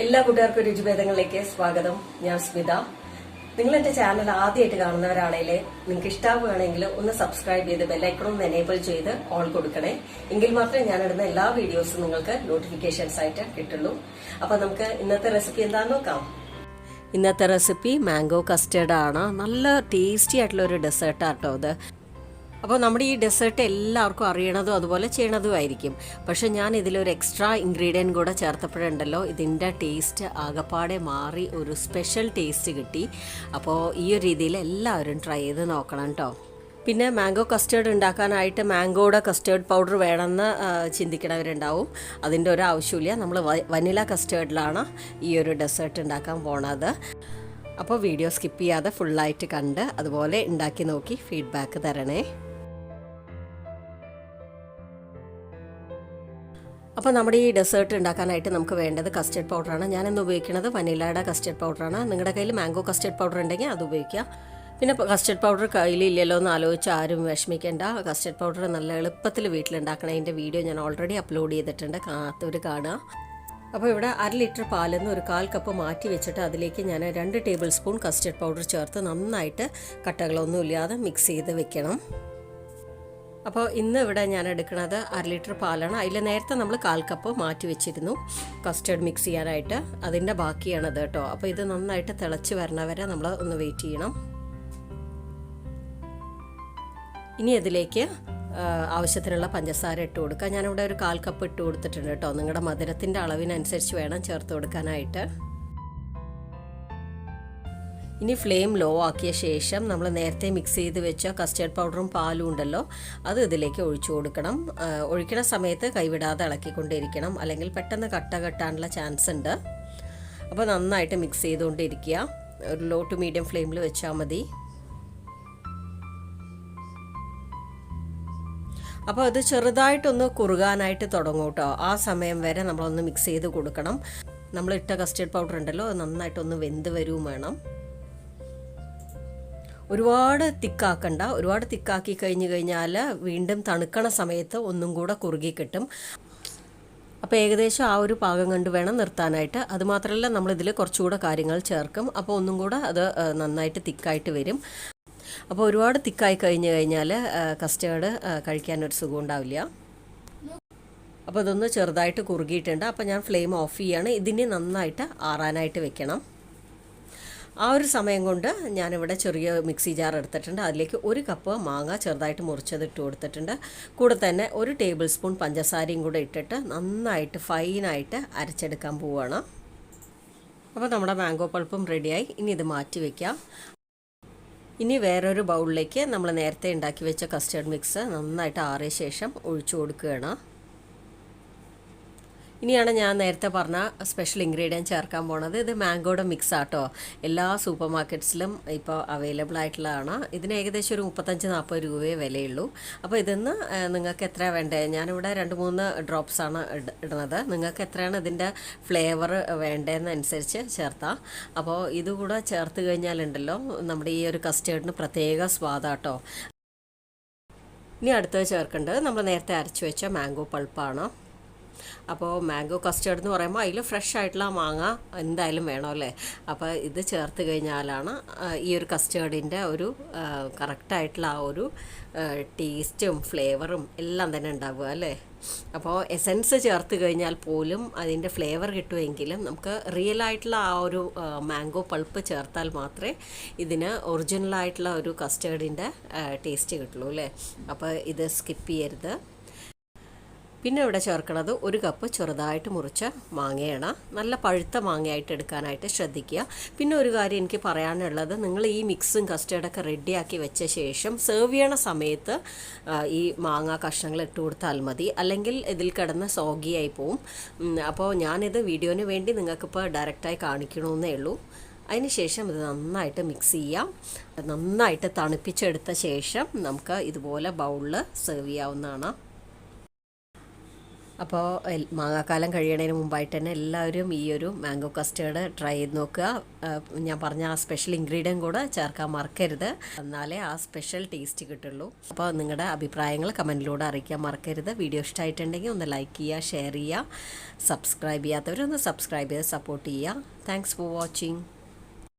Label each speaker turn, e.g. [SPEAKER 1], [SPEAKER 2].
[SPEAKER 1] എല്ലാ കൂട്ടുകാർക്കും രുചിഭേദങ്ങളിലേക്ക് സ്വാഗതം. ഞാൻ സ്മിത. നിങ്ങൾ എന്റെ ചാനൽ ആദ്യമായിട്ട് കാണുന്നവരാണെങ്കിൽ നിങ്ങൾക്ക് ഇഷ്ടമാവുകയാണെങ്കിൽ ഒന്ന് സബ്സ്ക്രൈബ് ചെയ്ത് ബെല്ലൈക്കൺ ഒന്ന് എനേബിൾ ചെയ്ത് ഓൾ കൊടുക്കണേ. എങ്കിൽ മാത്രമേ ഞാൻ ഇടുന്ന എല്ലാ വീഡിയോസും നിങ്ങൾക്ക് നോട്ടിഫിക്കേഷൻസ് ആയിട്ട് കിട്ടുള്ളൂ. അപ്പൊ നമുക്ക് ഇന്നത്തെ റെസിപ്പി എന്താണെന്ന് നോക്കാം. ഇന്നത്തെ റെസിപ്പി മാംഗോ കസ്റ്റേർഡ് ആണ്. നല്ല ടേസ്റ്റി ആയിട്ടുള്ള ഒരു ഡെസേർട്ടാട്ടോ ഇത്. അപ്പോൾ നമ്മുടെ ഈ ഡെസേർട്ട് എല്ലാവർക്കും അറിയണതും അതുപോലെ ചെയ്യണതുമായിരിക്കും. പക്ഷെ ഞാൻ ഇതിലൊരു എക്സ്ട്രാ ഇൻഗ്രീഡിയൻറ്റ് കൂടെ ചേർത്തപ്പോഴുണ്ടല്ലോ ഇതിൻ്റെ ടേസ്റ്റ് ആകപ്പാടെ മാറി ഒരു സ്പെഷ്യൽ ടേസ്റ്റ് കിട്ടി. അപ്പോൾ ഈ ഒരു രീതിയിൽ എല്ലാവരും ട്രൈ ചെയ്ത് നോക്കണം കേട്ടോ. പിന്നെ മാംഗോ കസ്റ്റേർഡ് ഉണ്ടാക്കാനായിട്ട് മാംഗോയുടെ കസ്റ്റേർഡ് പൗഡർ വേണമെന്ന് ചിന്തിക്കണവരുണ്ടാവും. അതിൻ്റെ ഒരു ആവശ്യമില്ല. നമ്മൾ വനില കസ്റ്റേർഡിലാണ് ഈ ഒരു ഡെസേർട്ട് ഉണ്ടാക്കാൻ പോണത്. അപ്പോൾ വീഡിയോ സ്കിപ്പ് ചെയ്യാതെ ഫുള്ളായിട്ട് കണ്ട് അതുപോലെ ഉണ്ടാക്കി നോക്കി ഫീഡ്ബാക്ക് തരണേ. അപ്പോൾ നമ്മുടെ ഈ ഡെസേർട്ട് ഉണ്ടാക്കാനായിട്ട് നമുക്ക് വേണ്ടത് കസ്റ്റേർഡ് പൗഡറാണ്. ഞാനിന്ന് ഉപയോഗിക്കുന്നത് വനിലയുടെ കസ്റ്റേർഡ് പൗഡറാണ്. നിങ്ങളുടെ കയ്യിൽ മാംഗോ കസ്റ്റേർഡ് പൗഡർ ഉണ്ടെങ്കിൽ അത് ഉപയോഗിക്കുക. പിന്നെ കസ്റ്റേർഡ് പൗഡർ കയ്യിലില്ലല്ലോ എന്ന് ആലോചിച്ച് ആരും വിഷമിക്കേണ്ട. കസ്റ്റേർഡ് പൗഡർ നല്ല എളുപ്പത്തിൽ വീട്ടിലുണ്ടാക്കണതിൻ്റെ വീഡിയോ ഞാൻ ഓൾറെഡി അപ്ലോഡ് ചെയ്തിട്ടുണ്ട്, കാണാത്തവർ കാണുക. അപ്പോൾ ഇവിടെ 1/2 ലിറ്റർ പാലിൽ നിന്ന് ഒരു 1/4 കപ്പ് മാറ്റി വെച്ചിട്ട് അതിലേക്ക് ഞാൻ 2 ടേബിൾ സ്പൂൺ കസ്റ്റേർഡ് പൗഡർ ചേർത്ത് നന്നായിട്ട് കട്ടകളൊന്നും ഇല്ലാതെ മിക്സ് ചെയ്ത് വെക്കണം. അപ്പോൾ ഇന്ന് ഇവിടെ ഞാൻ എടുക്കുന്നത് 1/2 ലിറ്റർ പാലാണ്. അതിൽ നേരത്തെ നമ്മൾ 1/4 കപ്പ് മാറ്റി വെച്ചിരുന്നു കസ്റ്റേർഡ് മിക്സ് ചെയ്യാനായിട്ട്. അതിൻ്റെ ബാക്കിയാണത് കേട്ടോ. അപ്പോൾ ഇത് നന്നായിട്ട് തിളച്ച് വരണവരെ നമ്മൾ ഒന്ന് വെയിറ്റ് ചെയ്യണം. ഇനി അതിലേക്ക് ആവശ്യത്തിനുള്ള പഞ്ചസാര ഇട്ട് കൊടുക്കുക. ഞാനിവിടെ ഒരു 1/4 കപ്പ് ഇട്ട് കൊടുത്തിട്ടുണ്ട് കേട്ടോ. നിങ്ങളുടെ മധുരത്തിൻ്റെ അളവിനനുസരിച്ച് വേണം ചേർത്ത് കൊടുക്കാനായിട്ട്. ഇനി ഫ്ലെയിം ലോ ആക്കിയ ശേഷം നമ്മൾ നേരത്തെ മിക്സ് ചെയ്ത് വെച്ച കസ്റ്റേർഡ് പൗഡറും പാലും ഉണ്ടല്ലോ അത് ഇതിലേക്ക് ഒഴിച്ചു കൊടുക്കണം. ഒഴിക്കുന്ന സമയത്ത് കൈവിടാതെ ഇളക്കിക്കൊണ്ടിരിക്കണം, അല്ലെങ്കിൽ പെട്ടെന്ന് കട്ട കെട്ടാനുള്ള ചാൻസ് ഉണ്ട്. അപ്പോൾ നന്നായിട്ട് മിക്സ് ചെയ്തുകൊണ്ടിരിക്കുക. ഒരു ലോ ടു മീഡിയം ഫ്ലെയിമിൽ വെച്ചാൽ മതി. അപ്പോൾ അത് ചെറുതായിട്ടൊന്ന് കുറുകാനായിട്ട് തുടങ്ങും കേട്ടോ. ആ സമയം വരെ നമ്മളൊന്ന് മിക്സ് ചെയ്ത് കൊടുക്കണം. നമ്മളിട്ട കസ്റ്റേർഡ് പൗഡർ ഉണ്ടല്ലോ അത് നന്നായിട്ടൊന്ന് വെന്ത് വരും വേണം. ഒരുപാട് തിക്കാക്കണ്ട. ഒരുപാട് തിക്കാക്കി കഴിഞ്ഞാൽ വീണ്ടും തണുക്കണ സമയത്ത് ഒന്നും കൂടെ കുറുകി കിട്ടും. അപ്പോൾ ഏകദേശം ആ ഒരു പാകം കണ്ട് വേണം നിർത്താനായിട്ട്. അതുമാത്രമല്ല നമ്മളിതിൽ കുറച്ചുകൂടെ കാര്യങ്ങൾ ചേർക്കും. അപ്പോൾ ഒന്നും കൂടെ അത് നന്നായിട്ട് തിക്കായിട്ട് വരും. അപ്പോൾ ഒരുപാട് തിക്കായി കഴിഞ്ഞാൽ കസ്റ്റേർഡ് കഴിക്കാനൊരു സുഖം ഉണ്ടാവില്ല. അപ്പോൾ അതൊന്ന് ചെറുതായിട്ട് കുറുകിയിട്ടുണ്ട്. അപ്പോൾ ഞാൻ ഫ്ലെയിം ഓഫ് ചെയ്യാണ്. ഇതിനെ നന്നായിട്ട് ആറാനായിട്ട് വെക്കണം. ആ ഒരു സമയം കൊണ്ട് ഞാനിവിടെ ചെറിയ മിക്സി ജാർ എടുത്തിട്ടുണ്ട്. അതിലേക്ക് 1 കപ്പ് മാങ്ങ ചെറുതായിട്ട് മുറിച്ചത് ഇട്ട് കൊടുത്തിട്ടുണ്ട്. കൂടെ തന്നെ 1 ടേബിൾ സ്പൂൺ പഞ്ചസാരയും കൂടെ ഇട്ടിട്ട് നന്നായിട്ട് ഫൈനായിട്ട് അരച്ചെടുക്കാൻ പോവുകയാണ്. അപ്പോൾ നമ്മുടെ മാംഗോ പൾപ്പും റെഡിയായി. ഇനി ഇത് മാറ്റി വയ്ക്കാം. ഇനി വേറൊരു ബൗളിലേക്ക് നമ്മൾ നേരത്തെ ഉണ്ടാക്കി വെച്ച കസ്റ്റേർഡ് മിക്സ് നന്നായിട്ട് ആറിയ ശേഷം ഒഴിച്ചു കൊടുക്കുകയാണ്. ഇനിയാണ് ഞാൻ നേരത്തെ പറഞ്ഞ സ്പെഷ്യൽ ഇൻഗ്രീഡിയൻറ്റ് ചേർക്കാൻ പോണത്. ഇത് മാംഗോയുടെ മിക്സ് ആട്ടോ. എല്ലാ സൂപ്പർ മാർക്കറ്റ്സിലും ഇപ്പോൾ അവൈലബിൾ ആയിട്ടുള്ളതാണ്. ഇതിന് ഏകദേശം ഒരു 35-40 രൂപയെ വിലയുള്ളൂ. അപ്പോൾ ഇതിന്ന് നിങ്ങൾക്ക് എത്ര വേണ്ടത്? ഞാനിവിടെ 2-3 ഡ്രോപ്സാണ് ഇടുന്നത്. നിങ്ങൾക്ക് എത്രയാണ് ഇതിൻ്റെ ഫ്ലേവർ വേണ്ടതെന്നനുസരിച്ച് ചേർത്താം. അപ്പോൾ ഇതുകൂടെ ചേർത്ത് കഴിഞ്ഞാലുണ്ടല്ലോ നമ്മുടെ ഈ ഒരു കസ്റ്റേർഡിന് പ്രത്യേക സ്വാദാട്ടോ. ഇനി അടുത്തത് ചേർക്കേണ്ടത് നമ്മൾ നേരത്തെ അരച്ച് വെച്ച മാംഗോ പൾപ്പാണ്. അപ്പോൾ മാംഗോ കസ്റ്റേർഡ് എന്ന് പറയുമ്പോൾ അതിൽ ഫ്രഷ് ആയിട്ടുള്ള മാങ്ങ എന്തായാലും വേണമല്ലേ. അപ്പോൾ ഇത് ചേർത്ത് കഴിഞ്ഞാലാണ് ഈ ഒരു കസ്റ്റേർഡിൻ്റെ ഒരു കറക്റ്റായിട്ടുള്ള ആ ഒരു ടേസ്റ്റും ഫ്ലേവറും എല്ലാം തന്നെ ഉണ്ടാവുക അല്ലേ. അപ്പോൾ എസൻസ് ചേർത്ത് കഴിഞ്ഞാൽ പോലും അതിൻ്റെ ഫ്ലേവർ കിട്ടുമെങ്കിലും നമുക്ക് റിയൽ ആയിട്ടുള്ള ആ ഒരു മാംഗോ പൾപ്പ് ചേർത്താൽ മാത്രമേ ഇതിന് ഒറിജിനലായിട്ടുള്ള ഒരു കസ്റ്റേർഡിൻ്റെ ടേസ്റ്റ് കിട്ടുള്ളൂ അല്ലേ. അപ്പോൾ ഇത് സ്കിപ്പ് ചെയ്യരുത്. പിന്നെ ഇവിടെ ചേർക്കുന്നത് 1 കപ്പ് ചെറുതായിട്ട് മുറിച്ച മാങ്ങയാണ്. നല്ല പഴുത്ത മാങ്ങയായിട്ട് എടുക്കാനായിട്ട് ശ്രദ്ധിക്കുക. പിന്നെ ഒരു കാര്യം എനിക്ക് പറയാനുള്ളത്, നിങ്ങൾ ഈ മിക്സും കസ്റ്റേർഡൊക്കെ റെഡിയാക്കി വെച്ച ശേഷം സെർവ് ചെയ്യണ സമയത്ത് ഈ മാങ്ങ കഷ്ണങ്ങൾ ഇട്ട് കൊടുത്താൽ മതി, അല്ലെങ്കിൽ ഇതിൽ കിടന്ന് സോഗിയായി പോവും. അപ്പോൾ ഞാനിത് വീഡിയോന് വേണ്ടി നിങ്ങൾക്കിപ്പോൾ ഡയറക്റ്റായി കാണിക്കണമെന്നേ ഉള്ളൂ. അതിനുശേഷം ഇത് നന്നായിട്ട് മിക്സ് ചെയ്യാം. നന്നായിട്ട് തണുപ്പിച്ചെടുത്ത ശേഷം നമുക്ക് ഇതുപോലെ ബൗളിൽ സെർവ് ചെയ്യാവുന്നതാണ്. അപ്പോൾ മാങ്ങാക്കാലം കഴിയണതിന് മുമ്പായിട്ട് തന്നെ എല്ലാവരും ഈ ഒരു മാംഗോ കസ്റ്റേർഡ് ട്രൈ ചെയ്ത് നോക്കുക. ഞാൻ പറഞ്ഞ ആ സ്പെഷ്യൽ ഇൻഗ്രീഡിയൻറ്റ് കൂടെ ചേർക്കാൻ മറക്കരുത്, എന്നാലേ ആ സ്പെഷ്യൽ ടേസ്റ്റ് കിട്ടുള്ളൂ. അപ്പോൾ നിങ്ങളുടെ അഭിപ്രായങ്ങൾ കമൻറ്റിലൂടെ അറിയിക്കാൻ മറക്കരുത്. വീഡിയോ ഇഷ്ടമായിട്ടുണ്ടെങ്കിൽ ഒന്ന് ലൈക്ക് ചെയ്യുക, ഷെയർ ചെയ്യുക, സബ്സ്ക്രൈബ് ചെയ്യാത്തവരൊന്ന് സബ്സ്ക്രൈബ് ചെയ്ത് സപ്പോർട്ട് ചെയ്യുക. Thanks for watching.